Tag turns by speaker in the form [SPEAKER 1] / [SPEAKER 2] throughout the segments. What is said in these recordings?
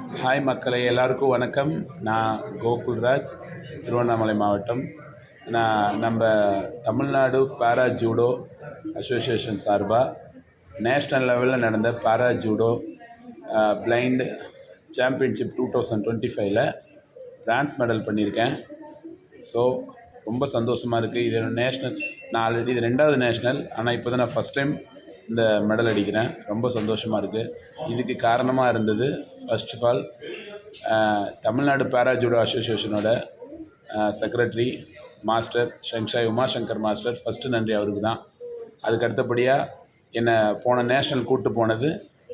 [SPEAKER 1] Hi மக்களே, எல்லாருக்கும் வணக்கம். நான் கோகுல்ராஜ், திருவண்ணாமலை மாவட்டம். நான் நம்ம தமிழ்நாடு பாரா ஜூடோ அசோசியேஷன் சார்பாக நேஷ்னல் லெவலில் நடந்த பாரா ஜூடோ பிளைண்ட் சாம்பியன்ஷிப் 2025ல் பிரான்ஸ் மெடல் பண்ணியிருக்கேன். ஸோ ரொம்ப சந்தோஷமாக இருக்குது. இது நேஷ்னல், நான் ஆல்ரெடி இது 2வது நேஷ்னல், ஆனால் இப்போ தான் நான் ஃபஸ்ட் டைம் இந்த மெடல் அடிக்கிறேன். ரொம்ப சந்தோஷமாக இருக்குது. இதுக்கு காரணமாக இருந்தது first of all Tamil Nadu para judo அசோசியேஷனோட செக்ரட்டரி மாஸ்டர் ஷங்ஷாய் உமாசங்கர் மாஸ்டர். ஃபஸ்ட்டு நன்றி அவருக்கு தான். அதுக்கு அடுத்தபடியாக என்னை போன நேஷ்னல் கூப்பிட்டு போனது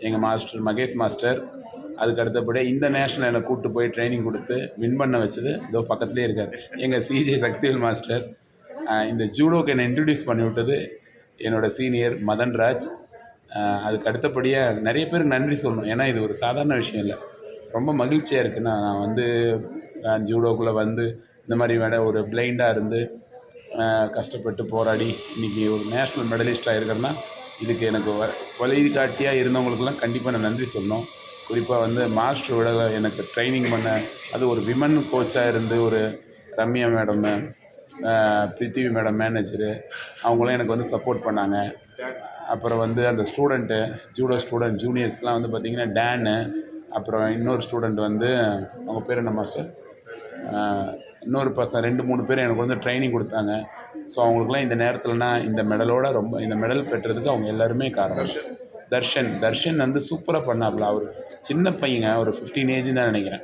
[SPEAKER 1] எங்கள் மாஸ்டர் மகேஷ் மாஸ்டர். அதுக்கு அடுத்தபடியாக இந்த நேஷ்னல் என்னை கூப்பிட்டு போய் ட்ரைனிங் கொடுத்து வின் பண்ண வச்சது இதோ பக்கத்துலேயே இருக்கார் எங்கள் சிஜே சக்திவேல் மாஸ்டர். இந்த ஜூடோக்கு என்னை இன்ட்ரடியூஸ் பண்ணி விட்டது என்னோடய சீனியர் மதன்ராஜ். அதுக்கு அடுத்தபடியாக நிறைய பேருக்கு நன்றி சொல்லணும். ஏன்னா இது ஒரு சாதாரண விஷயம் இல்லை. ரொம்ப மகிழ்ச்சியாக இருக்குது. நான் வந்து ஜூடோக்குள்ளே வந்து இந்த மாதிரி ஒரு பிளைண்டாக இருந்து கஷ்டப்பட்டு போராடி இன்றைக்கி ஒரு நேஷ்னல் மெடலிஸ்டாக இருக்கிறேன்னா இதுக்கு எனக்கு வழிகாட்டியாக இருந்தவங்களுக்கெல்லாம் கண்டிப்பாக நான் நன்றி சொல்லணும். குறிப்பாக வந்து மாஸ்டரோட எனக்கு ட்ரைனிங் பண்ண, அது ஒரு விமன் கோச்சாக இருந்து ஒரு ரம்யா மேடம், பிருத்திவி மேடம் மேனேஜரு, அவங்களாம் எனக்கு வந்து சப்போர்ட் பண்ணாங்க. அப்புறம் வந்து அந்த ஸ்டூடெண்ட்டு ஜூடோ ஸ்டூடெண்ட் ஜூனியர்ஸ்லாம் வந்து பார்த்திங்கன்னா டேனு, அப்புறம் இன்னொரு ஸ்டூடெண்ட் வந்து அவங்க பேர் என்ன மாஸ்டர், இன்னொரு பசங்க 2-3 பேர் எனக்கு வந்து ட்ரைனிங் கொடுத்தாங்க. ஸோ அவங்களுக்குலாம் இந்த நேரத்தில்னா இந்த மெடலோட இந்த மெடல் பெற்றதுக்கு அவங்க எல்லாருமே காரணம். தர்ஷன் வந்து சூப்பராக பண்ணாப்புல. அவர் சின்ன பையங்க, ஒரு 15 ஏஜ் தான் நினைக்கிறேன்.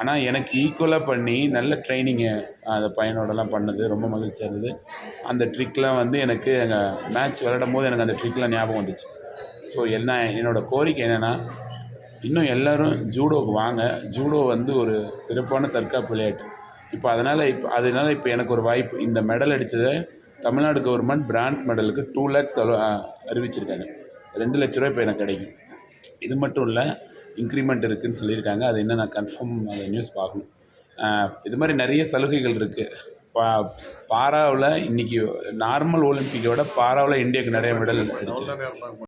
[SPEAKER 1] ஆனால் எனக்கு ஈக்குவலாக பண்ணி நல்ல ட்ரைனிங்கு அந்த பையனோடலாம் பண்ணது ரொம்ப மகிழ்ச்சியாக இருந்தது. அந்த ட்ரிக்லாம் வந்து எனக்கு எங்கள் மேட்ச் விளையாடும் போது எனக்கு அந்த ட்ரிக்லாம் ஞாபகம் வந்துச்சு. ஸோ என்னோடய கோரிக்கை என்னென்னா, இன்னும் எல்லோரும் ஜூடோவுக்கு வாங்க. ஜூடோ வந்து ஒரு சிறப்பான தற்காப்பு விளையாட்டு. அதனால் இப்போ எனக்கு ஒரு வாய்ப்பு. இந்த மெடல் அடித்ததை தமிழ்நாடு கவர்மெண்ட் பிரான்ஸ் மெடலுக்கு 2 lakhs அறிவிச்சிருக்காங்க. 2 லட்ச ரூபா இப்போ எனக்கு கிடைக்கும். இது மட்டும் இல்லை, இன்க்ரிமெண்ட் இருக்குதுன்னு சொல்லியிருக்காங்க. அது என்ன, நான் கன்ஃபார்ம் அந்த நியூஸ் பார்க்கணும். இது மாதிரி நிறைய சலுகைகள் இருக்குது. பாராவில் இன்றைக்கி நார்மல் ஒலிம்பிக்கோட பாராவில் இந்தியாவுக்கு நிறைய மெடல் அடிச்சு